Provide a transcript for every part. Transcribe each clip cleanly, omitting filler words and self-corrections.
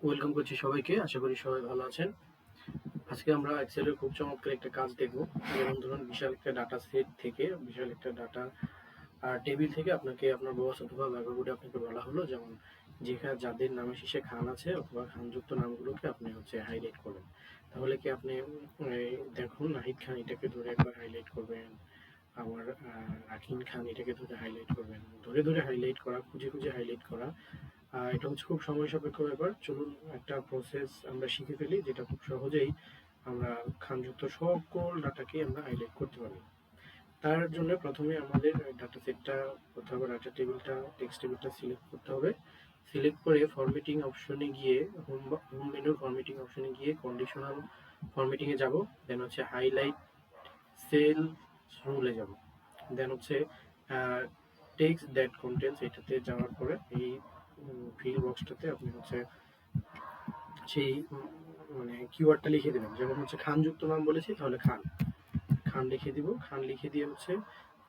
Welcome করছি সবাইকে। আশা করি সবাই ভালো আছেন। আজকে আমরা এক্সেলের খুব চমৎকার একটা কাজ দেখব। যেমন ধরুন বিশাল একটা ডাটা সেট থেকে বিশাল একটা ডাটা টেবিল থেকে আপনাকে আপনার বস অথবা ব্যবহার করে আপনাকে বলা হলো যেমন যেখানে যাদের নামের শেষে খান আছে অথবা খানযুক্ত নামগুলোকে আপনি হাইলাইট করবেন। তাহলে কি আপনি দেখুন নাহিদ খান এটাকে ধরে একবার হাইলাইট করবেন। আমার রাকিন খান এটাকে ধরে হাইলাইট করবেন। ধরে ধরে হাইলাইট করা, খুঁজে খুঁজে হাইলাইট করা এটা হচ্ছে খুব সময় সাপেক্ষ ব্যাপার। চলুন একটা প্রসেস আমরা শিখে ফেলি যেটা খুব সহজেই আমরা খানযুক্ত সকল ডাটাকে আমরা হাইলাইট করতে পারি। তার জন্য প্রথমে আমাদের ডাটা সেটটা অথবা ডাটা টেবিলটা টেক্সট টেবিলটা সিলেক্ট করতে হবে। সিলেক্ট করে ফরম্যাটিং অপশনে গিয়ে হোম মেনুর ফরম্যাটিং অপশনে গিয়ে কন্ডিশনাল ফরম্যাটিং এ যাব। দেন হচ্ছে হাইলাইট সেল রুলে যাব। দেন হচ্ছে টেক্সট দ্যাট কন্টেন্টস এটাতে যাওয়ার পরে এই ফিল বক্সটাতে আপনি সেই কিওয়ার্ডটা লিখে দেবেন। যেমন খানযুক্ত নাম বলেছি, তাহলে খান খান লিখে দিব। খান লিখে দিয়ে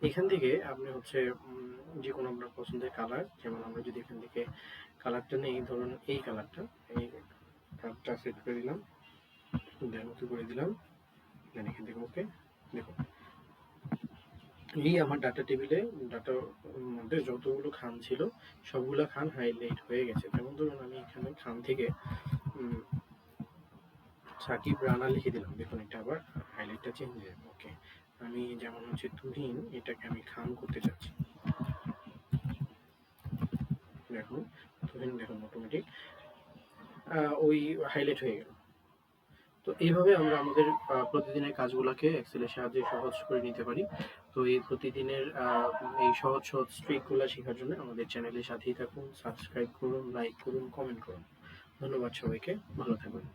এখান থেকে আপনি যে কোনো আপনার পছন্দের কালার, যেমন আমরা যদি এখান থেকে কালারটা নেই, ধরুন এই কালারটা সেট করে দিলাম, দেন ওকে করে দিলাম, দেন এখান থেকে ওকে। দেখুন এই আমার ডাটা টেবিলে ডাটার মধ্যে যতগুলো খান ছিল সবগুলো খান হাইলাইট হয়ে গেছে। যেমন ধরুন আমি এখানে খান থেকে সাকিব রানা লিখে দিলাম। দেখুন এটা আবার হাইলাইটটা চেঞ্জ হয়ে যাবে। ওকে, আমি যেমন তুহিন এটাকে আমি খান করতে চাচ্ছি। দেখুন তুহিন, দেখুন অটোমেটিক ওই হাইলাইট হয়ে গেল। তো এইভাবে আমরা আমাদের প্রতিদিনের কাজগুলোকে এক্সেলের সাহায্যে সহজ করে নিতে পারি। তো এই প্রতিদিনের এই সহজ সহজ ট্রিকগুলো শেখার জন্য আমাদের চ্যানেলের সাথেই থাকুন, সাবস্ক্রাইব করুন, লাইক করুন, কমেন্ট করুন। ধন্যবাদ সবাইকে, ভালো থাকবেন।